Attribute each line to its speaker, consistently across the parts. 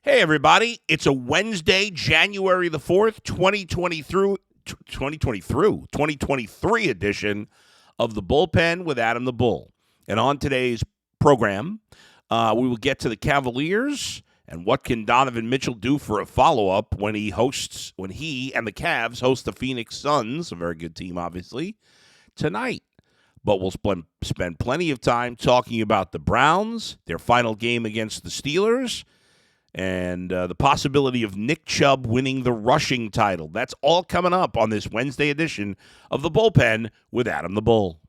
Speaker 1: Hey, everybody. It's a Wednesday, January the 4th, 2023 edition of The Bullpen with Adam the Bull. And on today's program, we will get to the Cavaliers and what can Donovan Mitchell do for a follow-up when he and the Cavs host the Phoenix Suns, a very good team, obviously, tonight. But we'll spend plenty of time talking about the Browns, their final game against the Steelers, and the possibility of Nick Chubb winning the rushing title. That's all coming up on this Wednesday edition of The Bullpen with Adam the Bull.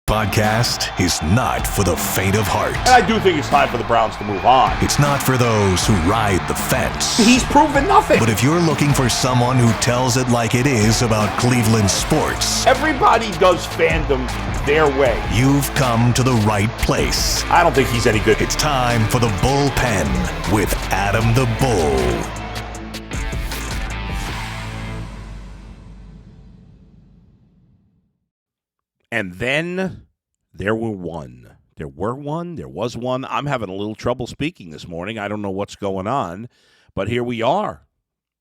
Speaker 2: Podcast is not for the faint of heart.
Speaker 1: And I do think it's time for the Browns to move on.
Speaker 2: It's not for those who ride the fence.
Speaker 1: He's proven nothing.
Speaker 2: But if you're looking for someone who tells it like it is about Cleveland sports,
Speaker 1: everybody does fandom their way.
Speaker 2: You've come to the right place.
Speaker 1: I don't think he's any good.
Speaker 2: It's time for the Bullpen with Adam the Bull.
Speaker 1: And then there was one. I'm having a little trouble speaking this morning. I don't know what's going on, but here we are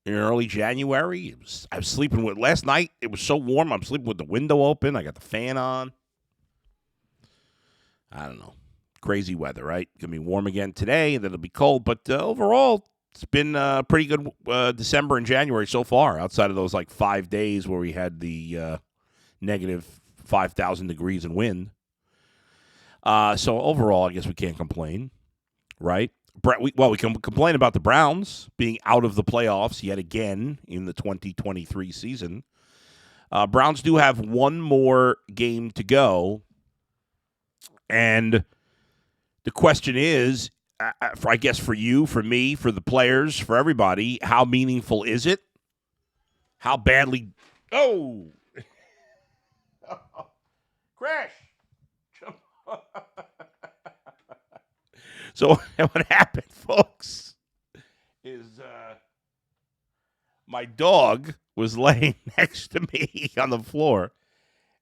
Speaker 1: in early January. I was sleeping with last night. It was so warm. I'm sleeping with the window open. I got the fan on. I don't know. Crazy weather, right? Going to be warm again today, and then it'll be cold. But overall, it's been pretty good December and January so far, outside of those 5 days where we had the negative 5,000 degrees and wind. So overall, I guess we can't complain, right? We can complain about the Browns being out of the playoffs yet again in the 2023 season. Browns do have one more game to go, and the question is, I guess for you, for me, for the players, for everybody, how meaningful is it? How badly... Oh! Crash! So what happened, folks, is my dog was laying next to me on the floor,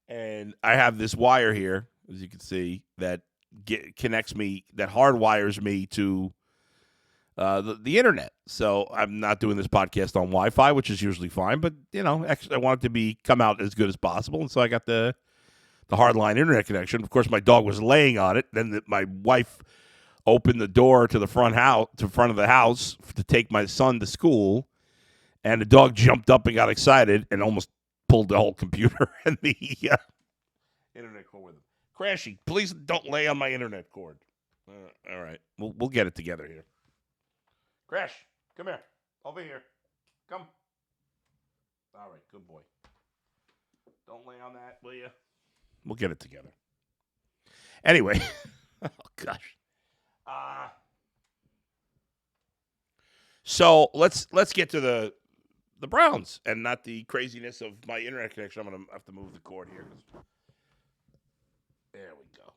Speaker 1: and I have this wire here, as you can see, that connects me, that hardwires me to the internet. So I'm not doing this podcast on Wi-Fi, which is usually fine, but actually I want it to come out as good as possible, and so I got the hardline internet connection. Of course, my dog was laying on it. Then my wife opened the door to the front of the house to take my son to school, and the dog jumped up and got excited and almost pulled the whole computer and the internet cord with him. Crashy, please don't lay on my internet cord. All right, we'll get it together here. Crash, come here, over here, come. All right, good boy. Don't lay on that, will you? We'll get it together. Anyway, oh gosh. So let's get to the Browns and not the craziness of my internet connection. I'm gonna have to move the cord here. There we go.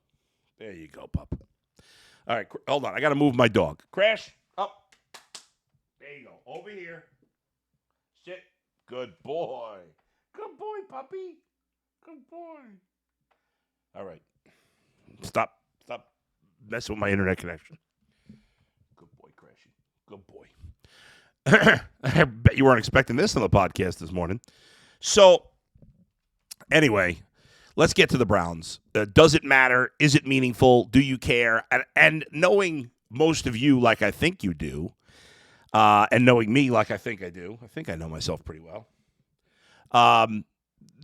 Speaker 1: There you go, pup. All right, hold on. I got to move my dog. Crash up. There you go. Over here. Sit. Good boy. Good boy, puppy. Good boy. All right. Stop messing with my internet connection. Good boy, Crashy. Good boy. I bet you weren't expecting this on the podcast this morning. So, anyway, let's get to the Browns. Does it matter? Is it meaningful? Do you care? And knowing most of you like I think you do, and knowing me like I think I do, I think I know myself pretty well,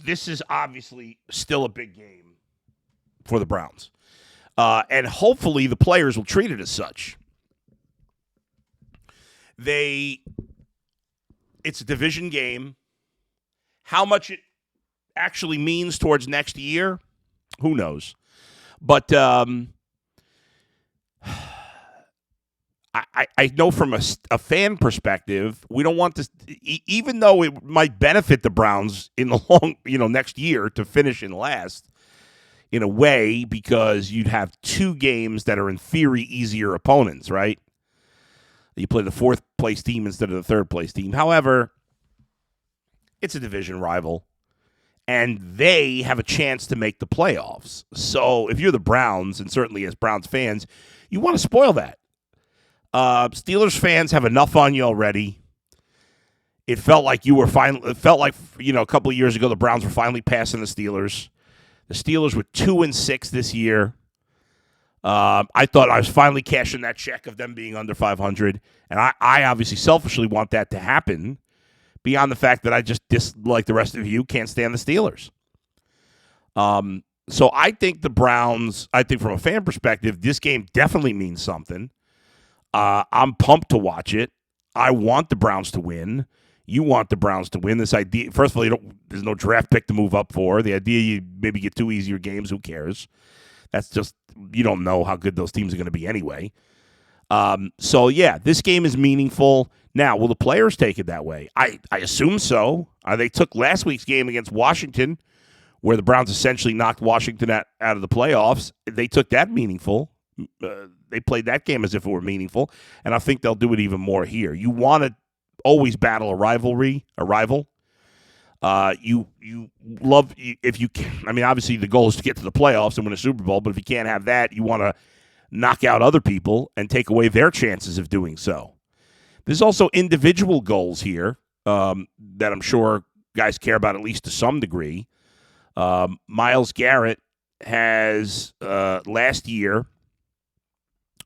Speaker 1: this is obviously still a big game for the Browns. And hopefully the players will treat it as such. It's a division game. How much it actually means towards next year, who knows? But I know from a fan perspective, we don't want this, even though it might benefit the Browns in the long, next year to finish in last, in a way, because you'd have two games that are in theory easier opponents, right? You play the fourth place team instead of the third place team. However, it's a division rival, and they have a chance to make the playoffs. So if you're the Browns, and certainly as Browns fans, you want to spoil that. Steelers fans have enough on you already. It felt like you were finally. It felt like a couple of years ago the Browns were finally passing the Steelers. The Steelers were 2-6 this year. I thought I was finally cashing that check of them being under 500, and I obviously selfishly want that to happen. Beyond the fact that I just like the rest of you can't stand the Steelers. So I think the Browns. I think from a fan perspective, this game definitely means something. I'm pumped to watch it. I want the Browns to win. You want the Browns to win. This idea, first of all, there's no draft pick to move up for. The idea you maybe get 2 easier games, who cares? That's just, you don't know how good those teams are going to be anyway. So, yeah, this game is meaningful. Now, will the players take it that way? I assume so. They took last week's game against Washington, where the Browns essentially knocked Washington out of the playoffs. They took that meaningful. They played that game as if it were meaningful, and I think they'll do it even more here. You want to always battle a rival. You love if you can. I mean, obviously the goal is to get to the playoffs and win a Super Bowl, but if you can't have that, you want to knock out other people and take away their chances of doing so. There's also individual goals here that I'm sure guys care about at least to some degree. Myles Garrett has last year.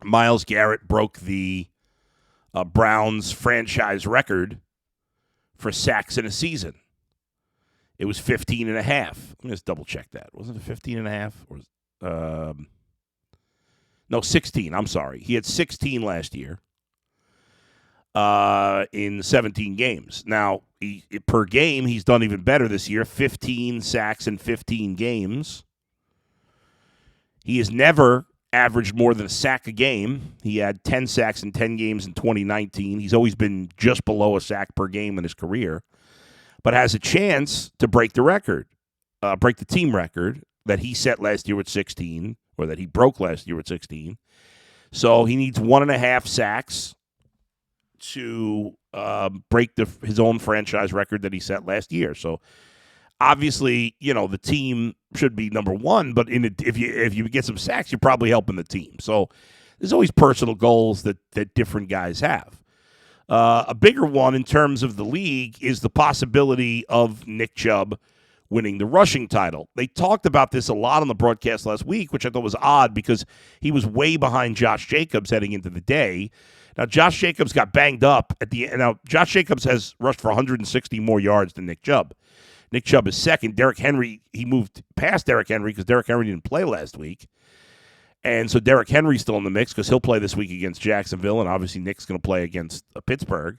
Speaker 1: Myles Garrett broke the Browns franchise record for sacks in a season. It was 15 and a half. Let me just double check that. Wasn't it 15 and a half? Or, no, 16. I'm sorry. He had 16 last year in 17 games. Now, per game, he's done even better this year. 15 sacks in 15 games. He has never averaged more than a sack a game. He had 10 sacks in 10 games in 2019. He's always been just below a sack per game in his career, but has a chance to break the record, break the team record that he set last year with 16, or that he broke last year with 16. So he needs 1.5 sacks to break his own franchise record that he set last year. So obviously, the team should be number one, but if you get some sacks, you're probably helping the team. So there's always personal goals that different guys have. A bigger one in terms of the league is the possibility of Nick Chubb winning the rushing title. They talked about this a lot on the broadcast last week, which I thought was odd because he was way behind Josh Jacobs heading into the day. Now, Josh Jacobs got banged up at the end. Now, Josh Jacobs has rushed for 160 more yards than Nick Chubb. Nick Chubb is second. Derrick Henry, he moved past Derrick Henry because Derrick Henry didn't play last week. And so Derrick Henry's still in the mix because he'll play this week against Jacksonville, and obviously Nick's going to play against Pittsburgh.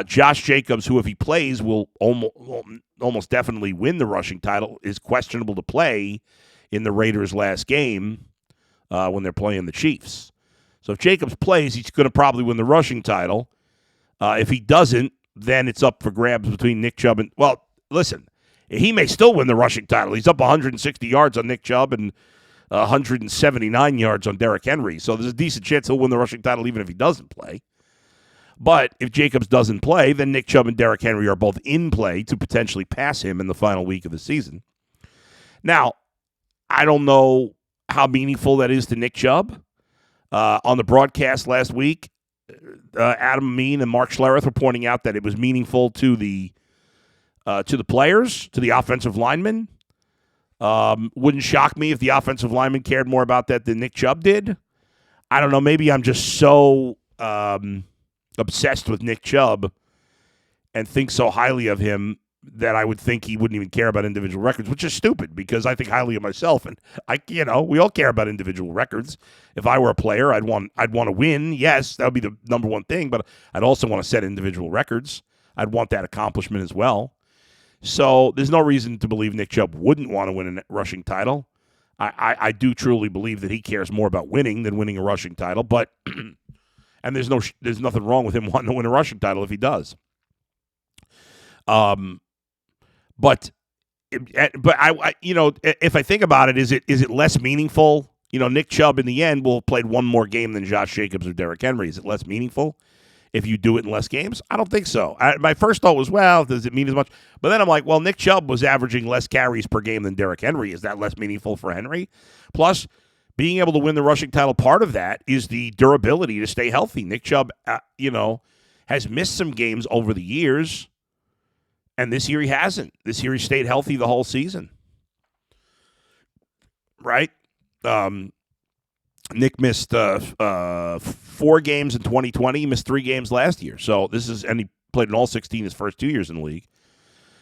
Speaker 1: Josh Jacobs, who if he plays will almost definitely win the rushing title, is questionable to play in the Raiders' last game when they're playing the Chiefs. So if Jacobs plays, he's going to probably win the rushing title. If he doesn't, then it's up for grabs between Nick Chubb and, well, listen, he may still win the rushing title. He's up 160 yards on Nick Chubb and 179 yards on Derrick Henry. So there's a decent chance he'll win the rushing title even if he doesn't play. But if Jacobs doesn't play, then Nick Chubb and Derrick Henry are both in play to potentially pass him in the final week of the season. Now, I don't know how meaningful that is to Nick Chubb. On the broadcast last week, Adam Amin and Mark Schlereth were pointing out that it was meaningful to the players, to the offensive linemen. Wouldn't shock me if the offensive linemen cared more about that than Nick Chubb did. I don't know. Maybe I'm just so obsessed with Nick Chubb and think so highly of him that I would think he wouldn't even care about individual records, which is stupid because I think highly of myself, and we all care about individual records. If I were a player, I'd want to win. Yes, that would be the number one thing, but I'd also want to set individual records. I'd want that accomplishment as well. So there's no reason to believe Nick Chubb wouldn't want to win a rushing title. I do truly believe that he cares more about winning than winning a rushing title, but and there's nothing wrong with him wanting to win a rushing title if he does. But I if I think about it, is it less meaningful? Nick Chubb in the end will have played one more game than Josh Jacobs or Derrick Henry. Is it less meaningful if you do it in less games? I don't think so. My first thought was, well, does it mean as much? But then I'm like, well, Nick Chubb was averaging less carries per game than Derrick Henry. Is that less meaningful for Henry? Plus, being able to win the rushing title, part of that is the durability to stay healthy. Nick Chubb, has missed some games over the years, and this year he hasn't. This year he stayed healthy the whole season. Right? Nick missed 4 games in 2020. He missed 3 games last year. So and he played in all 16 his first 2 years in the league.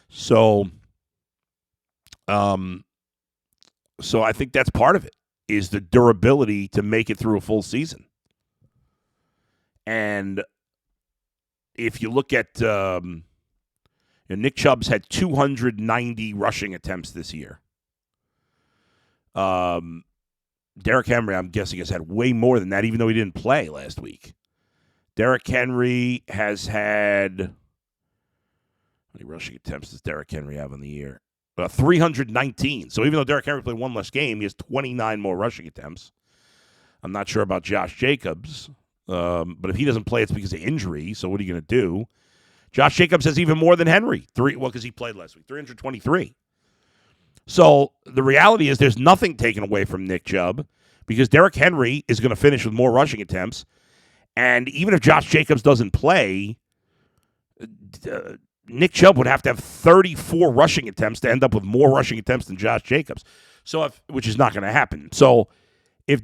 Speaker 1: So I think that's part of it, is the durability to make it through a full season. And if you look at Nick Chubb's had 290 rushing attempts this year. Derrick Henry, I'm guessing, has had way more than that, even though he didn't play last week. Derrick Henry has had, how many rushing attempts does Derrick Henry have on the year? 319. So even though Derrick Henry played one less game, he has 29 more rushing attempts. I'm not sure about Josh Jacobs, but if he doesn't play, it's because of injury. So what are you going to do? Josh Jacobs has even more than Henry. Because he played last week, 323. So the reality is there's nothing taken away from Nick Chubb because Derrick Henry is going to finish with more rushing attempts. And even if Josh Jacobs doesn't play, Nick Chubb would have to have 34 rushing attempts to end up with more rushing attempts than Josh Jacobs. Which is not going to happen. So if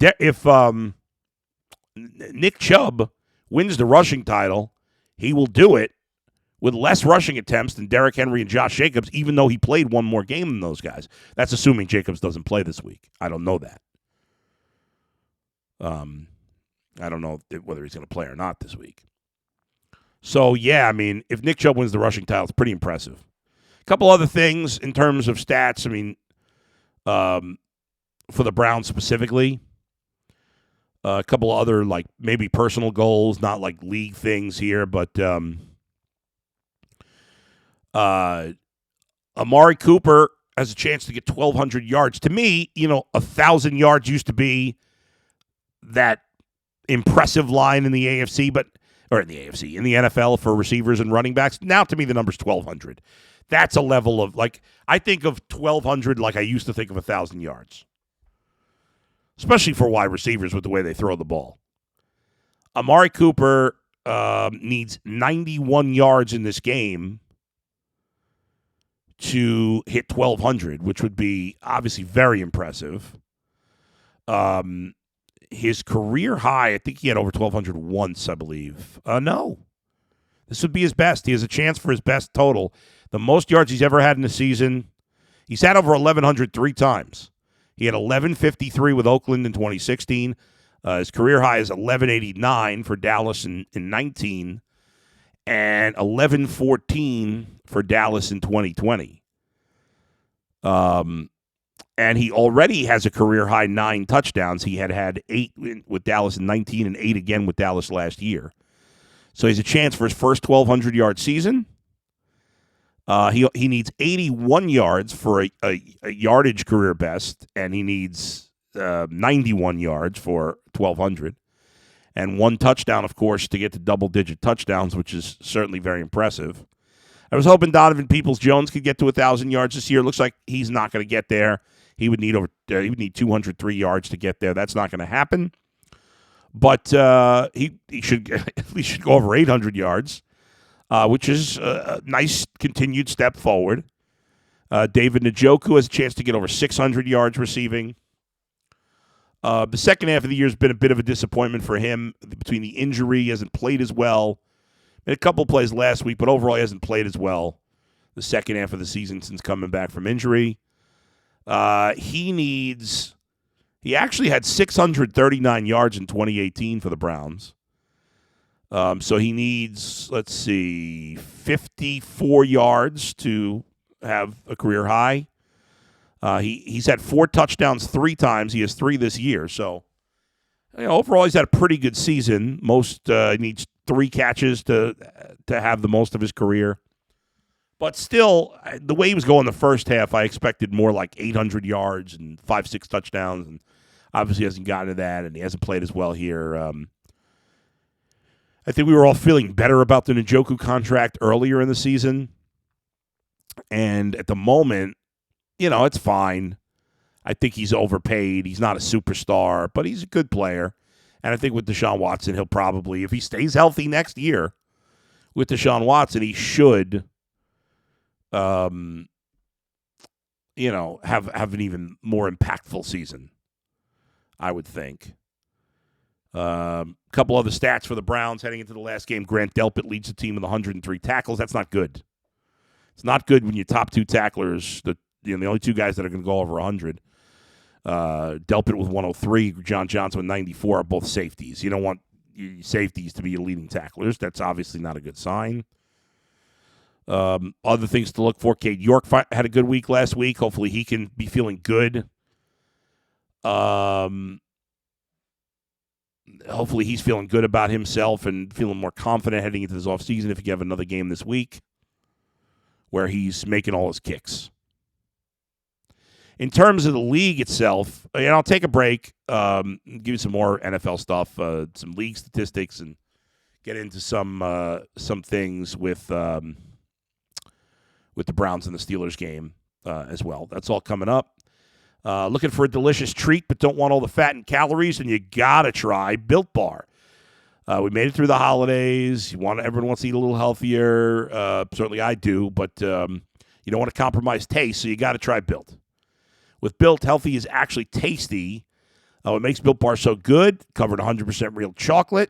Speaker 1: Nick Chubb wins the rushing title, he will do it with less rushing attempts than Derrick Henry and Josh Jacobs, even though he played one more game than those guys. That's assuming Jacobs doesn't play this week. I don't know that. I don't know whether he's going to play or not this week. So, yeah, I mean, if Nick Chubb wins the rushing title, it's pretty impressive. A couple other things in terms of stats. I mean, for the Browns specifically, a couple other, like, maybe personal goals, not like league things here, but Amari Cooper has a chance to get 1,200 yards. To me, 1,000 yards used to be that impressive line in the AFC, in the NFL for receivers and running backs. Now, to me, the number's 1,200. That's a level of, like, I think of 1,200 like I used to think of 1,000 yards, especially for wide receivers with the way they throw the ball. Amari Cooper needs 91 yards in this game to hit 1,200, which would be obviously very impressive. His career high, I think he had over 1,200 once, I believe. No. This would be his best. He has a chance for his best total. The most yards he's ever had in a season, he's had over 1,100 3 times. He had 1,153 with Oakland in 2016. His career high is 1,189 for Dallas in 19, and 1,114 for Dallas in 2020. And he already has a career-high 9 touchdowns. He had 8 with Dallas in 19 and 8 again with Dallas last year. So he's a chance for his first 1,200-yard season. He needs 81 yards for a yardage career best, and he needs 91 yards for 1,200. And 1 touchdown, of course, to get to double-digit touchdowns, which is certainly very impressive. I was hoping Donovan Peoples-Jones could get to 1,000 yards this year. Looks like he's not going to get there. He would need 203 yards to get there. That's not going to happen. But he should at least go over 800 yards, which is a nice continued step forward. David Njoku has a chance to get over 600 yards receiving. The second half of the year has been a bit of a disappointment for him. Between the injury, he hasn't played as well. Made a couple plays last week, but overall he hasn't played as well the second half of the season since coming back from injury. He actually had 639 yards in 2018 for the Browns. So he needs, 54 yards to have a career high. He's had 4 touchdowns 3 times. He has 3 this year. So overall, he's had a pretty good season. He needs 3 catches to have the most of his career. But still, the way he was going the first half, I expected more like 800 yards and 5-6 touchdowns. And obviously hasn't gotten to that, and he hasn't played as well here. I think we were all feeling better about the Njoku contract earlier in the season. And at the moment, it's fine. I think he's overpaid. He's not a superstar, but he's a good player. And I think with Deshaun Watson, he'll probably, if he stays healthy next year, with Deshaun Watson, he should, have an even more impactful season, I would think. A couple other stats for the Browns heading into the last game. Grant Delpit leads the team with 103 tackles. That's not good. It's not good when your top two tacklers, the only two guys that are going to go over 100, Delpit with 103, John Johnson with 94, are both safeties. You don't want safeties to be your leading tacklers. That's obviously not a good sign. Other things to look for. Cade York had a good week last week. Hopefully he can be feeling good. Hopefully he's feeling good about himself and feeling more confident heading into this offseason if he can have another game this week where he's making all his kicks. In terms of the league itself, and I'll take a break, give you some more NFL stuff, some league statistics, and get into some things with the Browns and the Steelers game as well. That's all coming up. Looking for a delicious treat but don't want all the fat and calories, and you got to try Built Bar. We made it through the holidays. Everyone wants to eat a little healthier. Certainly I do, but you don't want to compromise taste, so you got to try Built. With Built, healthy is actually tasty. What makes Built Bar so good? Covered 100% real chocolate.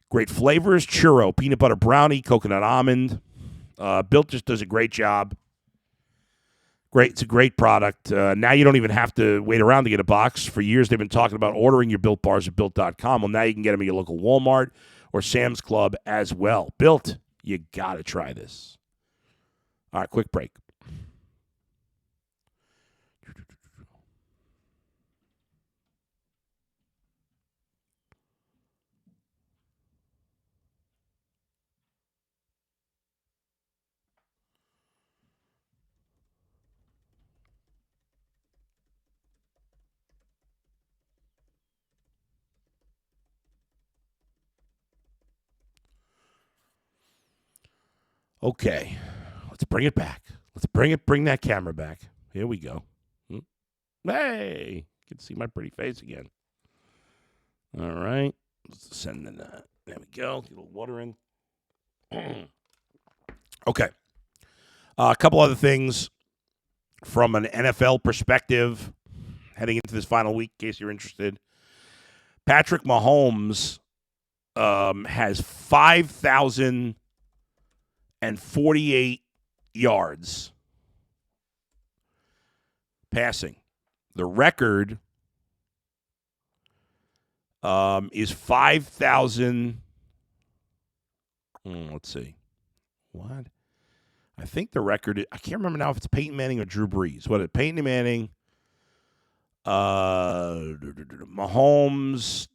Speaker 1: Great flavors, churro, peanut butter brownie, coconut almond. Built just does a great job. It's a great product. Now you don't even have to wait around to get a box. For years they've been talking about ordering your Built Bars at Built.com. Well, now you can get them at your local Walmart or Sam's Club as well. Built, you got to try this. All right, quick break. Okay, let's bring it back. Bring that camera back. Here we go. Hey, you can see my pretty face again. All right, let's send that. There we go. Get a little water in. Okay, a couple other things from an NFL perspective heading into this final week, in case you're interested. Patrick Mahomes has 5,048 yards passing. The record is 5,000. Let's see. What? I think the record, I can't remember now if it's Peyton Manning or Drew Brees. What is it? Peyton Manning, Mahomes.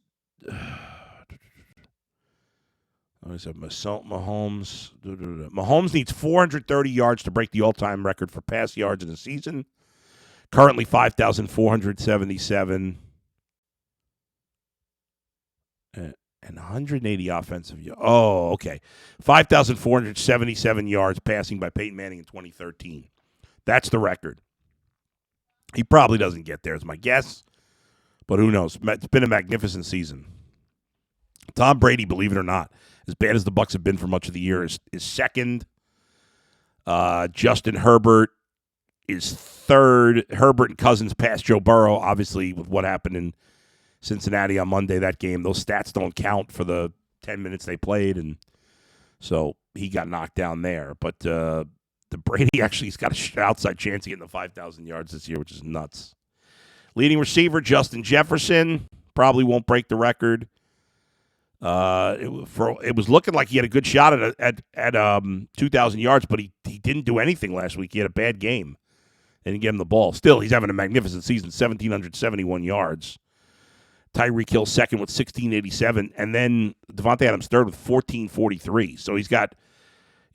Speaker 1: Mahomes needs 430 yards to break the all-time record for pass yards in a season. Currently 5,477. And 180 offensive yards. Oh, okay. 5,477 yards passing by Peyton Manning in 2013. That's the record. He probably doesn't get there, is my guess. But who knows? It's been a magnificent season. Tom Brady, believe it or not, as bad as the Bucs have been for much of the year, is second. Justin Herbert is third. Herbert and Cousins passed Joe Burrow, obviously, with what happened in Cincinnati on Monday, that game. Those stats don't count for the 10 minutes they played, and so he got knocked down there. But the Brady actually has got an outside chance of getting the 5,000 yards this year, which is nuts. Leading receiver, Justin Jefferson, probably won't break the record. It was looking like he had a good shot at 2,000 yards, but he didn't do anything last week. He had a bad game. They didn't give him the ball. Still, he's having a magnificent season, 1,771 yards. Tyreek Hill second with 1,687, and then Devontae Adams third with 1,443. So he's got,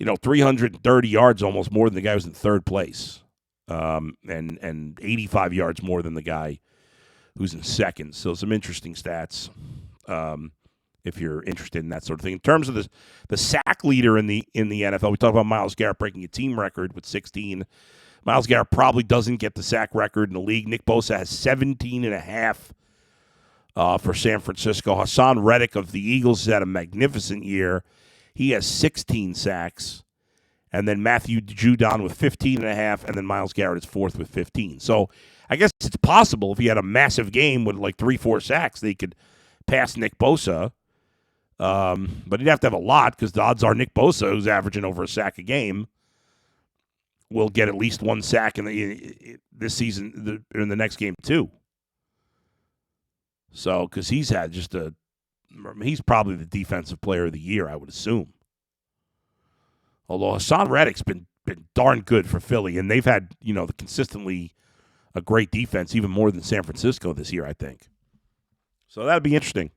Speaker 1: 330 yards almost more than the guy who's in third place, and 85 yards more than the guy who's in second. So some interesting stats. If you're interested in that sort of thing. In terms of the sack leader in the NFL, we talked about Myles Garrett breaking a team record with 16. Myles Garrett probably doesn't get the sack record in the league. Nick Bosa has 17.5 for San Francisco. Hassan Reddick of the Eagles has had a magnificent year. He has 16 sacks. And then Matthew Judon with 15.5, and then Myles Garrett is fourth with 15. So I guess it's possible if he had a massive game with like 3-4 sacks, they could pass Nick Bosa. But he'd have to have a lot because the odds are Nick Bosa, who's averaging over a sack a game, will get at least one sack in this season, in the next game too. So, because he's probably the defensive player of the year, I would assume. Although Hassan Reddick's been darn good for Philly, and they've had, consistently a great defense, even more than San Francisco this year, I think. So that'd be interesting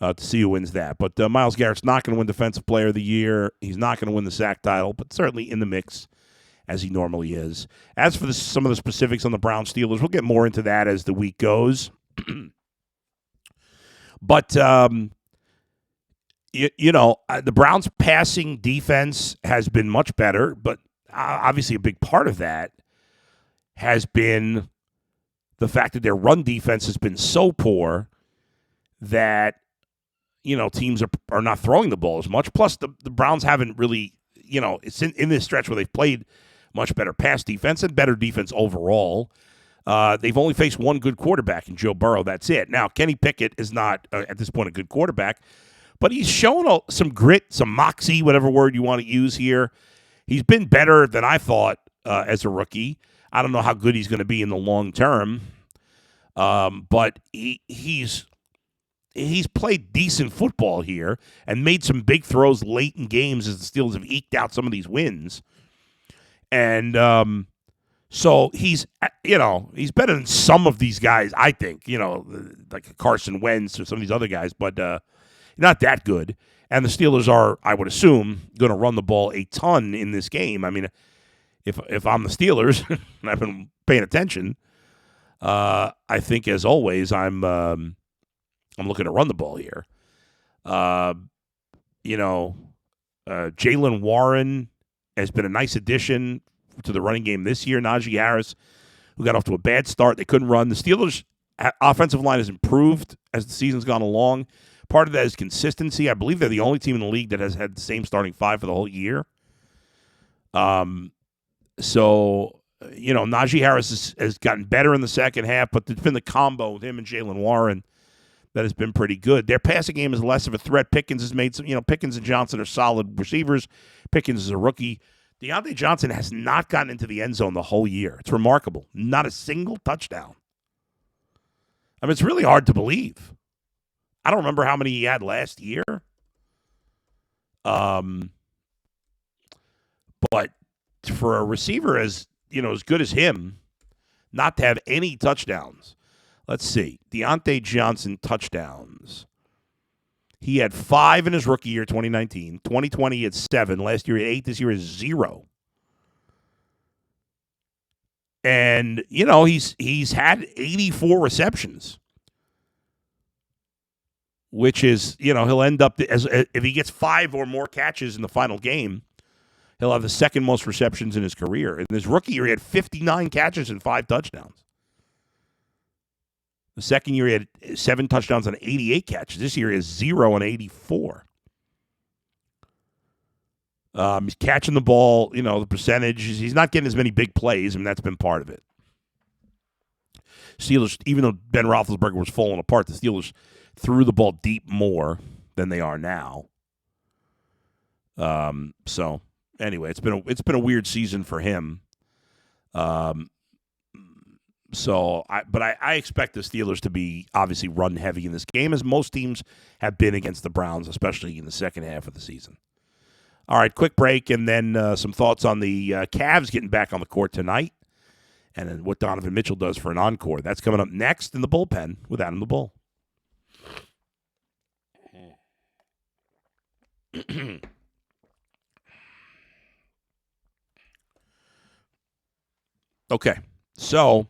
Speaker 1: to see who wins that. But Myles Garrett's not going to win Defensive Player of the Year. He's not going to win the sack title, but certainly in the mix, as he normally is. As for some of the specifics on the Browns-Steelers, we'll get more into that as the week goes. But, the Browns' passing defense has been much better, but obviously a big part of that has been the fact that their run defense has been so poor that, teams are not throwing the ball as much. Plus, the Browns haven't really, it's in this stretch where they've played much better pass defense and better defense overall. They've only faced one good quarterback in Joe Burrow. That's it. Now, Kenny Pickett is not, at this point, a good quarterback, but he's shown some grit, some moxie, whatever word you want to use here. He's been better than I thought as a rookie. I don't know how good he's going to be in the long term, but he's played decent football here and made some big throws late in games as the Steelers have eked out some of these wins. And so he's better than some of these guys, I think, like Carson Wentz or some of these other guys, but not that good. And the Steelers are, I would assume, going to run the ball a ton in this game. I mean, if I'm the Steelers and I've been paying attention, I think, as always, I'm looking to run the ball here. Jaylen Warren has been a nice addition to the running game this year. Najee Harris, who got off to a bad start, they couldn't run. The Steelers' offensive line has improved as the season's gone along. Part of that is consistency. I believe they're the only team in the league that has had the same starting five for the whole year. So, Najee Harris has gotten better in the second half, but it's been the combo with him and Jaylen Warren that has been pretty good. Their passing game is less of a threat. Pickens has made some, Pickens and Johnson are solid receivers. Pickens is a rookie. Deontay Johnson has not gotten into the end zone the whole year. It's remarkable. Not a single touchdown. I mean, it's really hard to believe. I don't remember how many he had last year. But for a receiver as good as him, not to have any touchdowns. Let's see. Deontay Johnson touchdowns. He had 5 in his rookie year, 2019. 2020, he had 7. Last year, he had 8. This year is 0. And, he's had 84 receptions, which is, he'll end up, if he gets 5 or more catches in the final game, he'll have the second most receptions in his career. In his rookie year, he had 59 catches and 5 touchdowns. The second year, he had 7 touchdowns and 88 catches. This year, he has 0 and 84. He's catching the ball, the percentage. He's not getting as many big plays, and that's been part of it. Steelers, even though Ben Roethlisberger was falling apart, the Steelers threw the ball deep more than they are now. So anyway, it's been a weird season for him. So I expect the Steelers to be obviously run heavy in this game, as most teams have been against the Browns, especially in the second half of the season. All right, quick break, and then some thoughts on the Cavs getting back on the court tonight, and then what Donovan Mitchell does for an encore. That's coming up next in the bullpen with Adam the Bull. Okay, so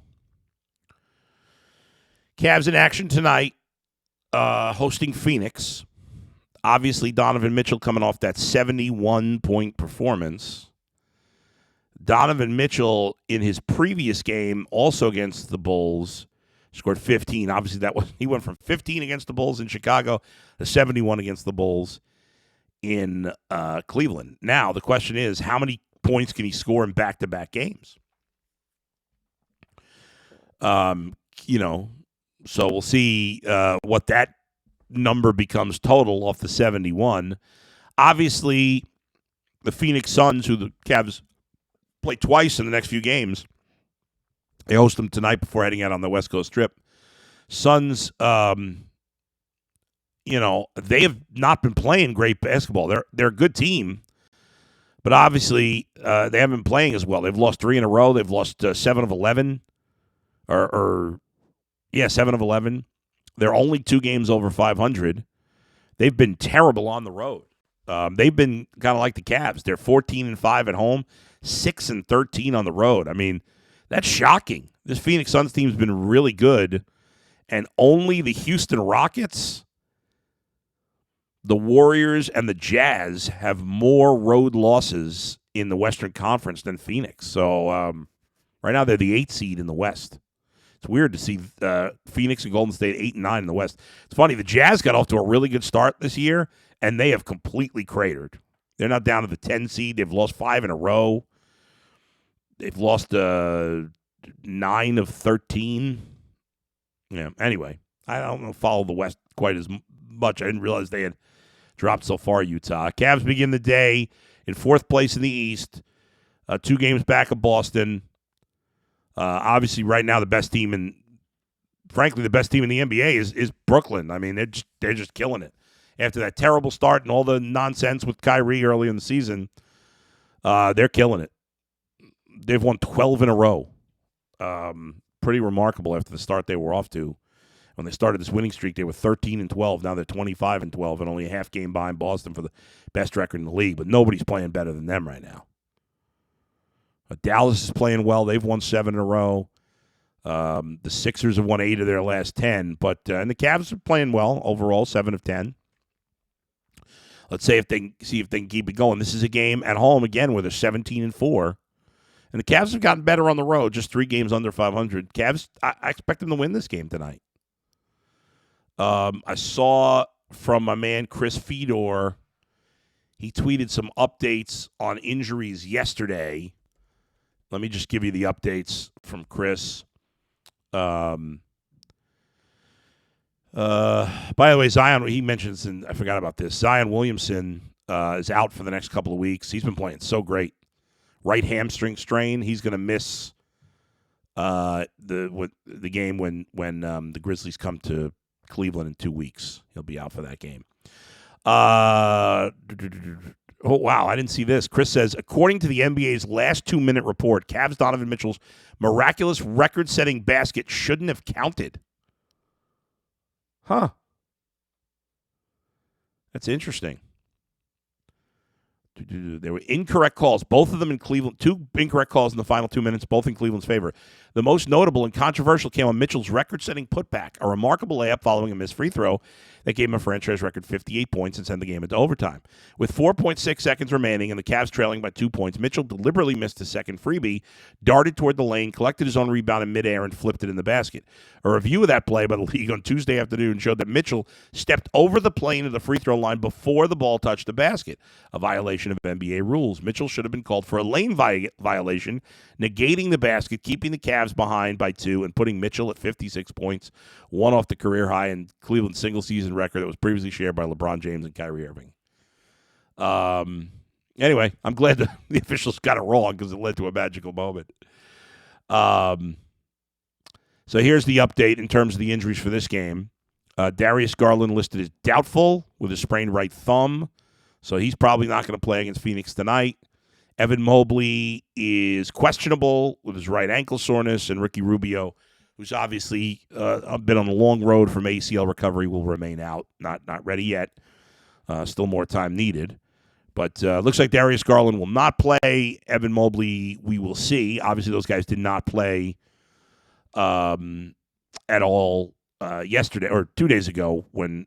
Speaker 1: Cavs in action tonight, hosting Phoenix. Obviously, Donovan Mitchell coming off that 71-point performance. Donovan Mitchell in his previous game, also against the Bulls, scored 15. Obviously, he went from 15 against the Bulls in Chicago to 71 against the Bulls in Cleveland. Now, the question is, how many points can he score in back-to-back games? So we'll see what that number becomes total off the 71. Obviously, the Phoenix Suns, who the Cavs play twice in the next few games, they host them tonight before heading out on the West Coast trip. Suns, they have not been playing great basketball. They're a good team, but obviously they haven't been playing as well. They've lost 3 in a row. They've lost 7 of 11, 7 of 11. They're only 2 games over 500. They've been terrible on the road. They've been kind of like the Cavs. They're 14-5 at home, 6-13 on the road. I mean, that's shocking. This Phoenix Suns team's been really good, and only the Houston Rockets, the Warriors, and the Jazz have more road losses in the Western Conference than Phoenix. So right now they're the 8th seed in the West. It's weird to see Phoenix and Golden State 8 and 9 in the West. It's funny, the Jazz got off to a really good start this year, and they have completely cratered. They're not down to the 10 seed. They've lost 5 in a row. They've lost 9 of 13. Yeah. Anyway, I don't follow the West quite as much. I didn't realize they had dropped so far, Utah. Cavs begin the day in 4th place in the East, 2 games back of Boston. Obviously, right now, the best team in the NBA is Brooklyn. I mean, they're just killing it. After that terrible start and all the nonsense with Kyrie early in the season, they're killing it. They've won 12 in a row. Pretty remarkable after the start they were off to. When they started this winning streak, they were 13-12. Now they're 25-12 and only a half game behind Boston for the best record in the league. But nobody's playing better than them right now. Dallas is playing well. They've won 7 in a row. The Sixers have won 8 of their last 10. And the Cavs are playing well overall, 7 of 10. Let's see if they can keep it going. This is a game at home again where they're 17-4. And the Cavs have gotten better on the road, just 3 games under 500. Cavs, I expect them to win this game tonight. I saw from my man Chris Fedor, he tweeted some updates on injuries yesterday. Let me just give you the updates from Chris. By the way, Zion, he mentions, and I forgot about this, Zion Williamson is out for the next couple of weeks. He's been playing so great. Right hamstring strain. He's going to miss the game when the Grizzlies come to Cleveland in 2 weeks. He'll be out for that game. Oh, wow, I didn't see this. Chris says, according to the NBA's last 2-minute report, Cavs Donovan Mitchell's miraculous record-setting basket shouldn't have counted. Huh. That's interesting. There were incorrect calls, both of them in Cleveland. 2 incorrect calls in the final 2 minutes, both in Cleveland's favor. The most notable and controversial came on Mitchell's record-setting putback, a remarkable layup following a missed free throw that gave him a franchise record 58 points and sent the game into overtime. With 4.6 seconds remaining and the Cavs trailing by 2 points, Mitchell deliberately missed his second freebie, darted toward the lane, collected his own rebound in midair, and flipped it in the basket. A review of that play by the league on Tuesday afternoon showed that Mitchell stepped over the plane of the free throw line before the ball touched the basket, a violation of NBA rules. Mitchell should have been called for a lane violation, negating the basket, keeping the Cavs behind by 2, and putting Mitchell at 56 points, 1 off the career high in Cleveland's single-season record that was previously shared by LeBron James and Kyrie Irving. Anyway, I'm glad the officials got it wrong because it led to a magical moment. So here's the update in terms of the injuries for this game. Darius Garland listed as doubtful with a sprained right thumb, so he's probably not going to play against Phoenix tonight. Evan Mobley is questionable with his right ankle soreness, and Ricky Rubio, who's obviously been on a long road from ACL recovery, will remain out. Not ready yet. Still more time needed. But looks like Darius Garland will not play. Evan Mobley, we will see. Obviously, those guys did not play at all yesterday or 2 days ago when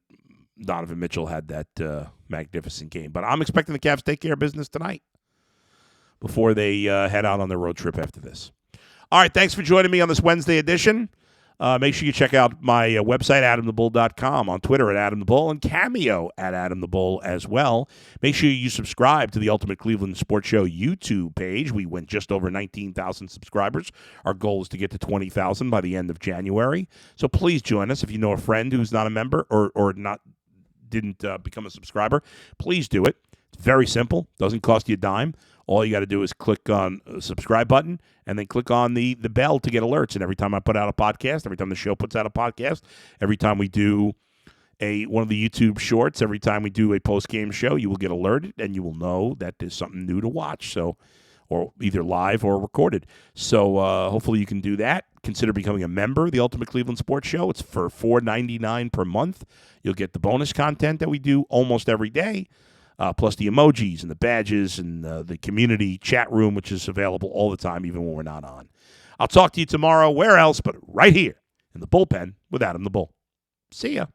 Speaker 1: Donovan Mitchell had that magnificent game. But I'm expecting the Cavs to take care of business tonight. before they head out on their road trip after this. All right, thanks for joining me on this Wednesday edition. Make sure you check out my website, AdamTheBull.com, on Twitter at AdamTheBull, and Cameo at AdamTheBull as well. Make sure you subscribe to the Ultimate Cleveland Sports Show YouTube page. We went just over 19,000 subscribers. Our goal is to get to 20,000 by the end of January. So please join us. If you know a friend who's not a member or didn't become a subscriber, please do it. It's very simple. Doesn't cost you a dime. All you got to do is click on the subscribe button and then click on the bell to get alerts. And every time I put out a podcast, every time the show puts out a podcast, every time we do one of the YouTube shorts, every time we do a post-game show, you will get alerted and you will know that there's something new to watch. So, or either live or recorded. So hopefully you can do that. Consider becoming a member of the Ultimate Cleveland Sports Show. It's for $4.99 per month. You'll get the bonus content that we do almost every day. Plus the emojis and the badges and the community chat room, which is available all the time, even when we're not on. I'll talk to you tomorrow. Where else but right here in the bullpen with Adam the Bull. See ya.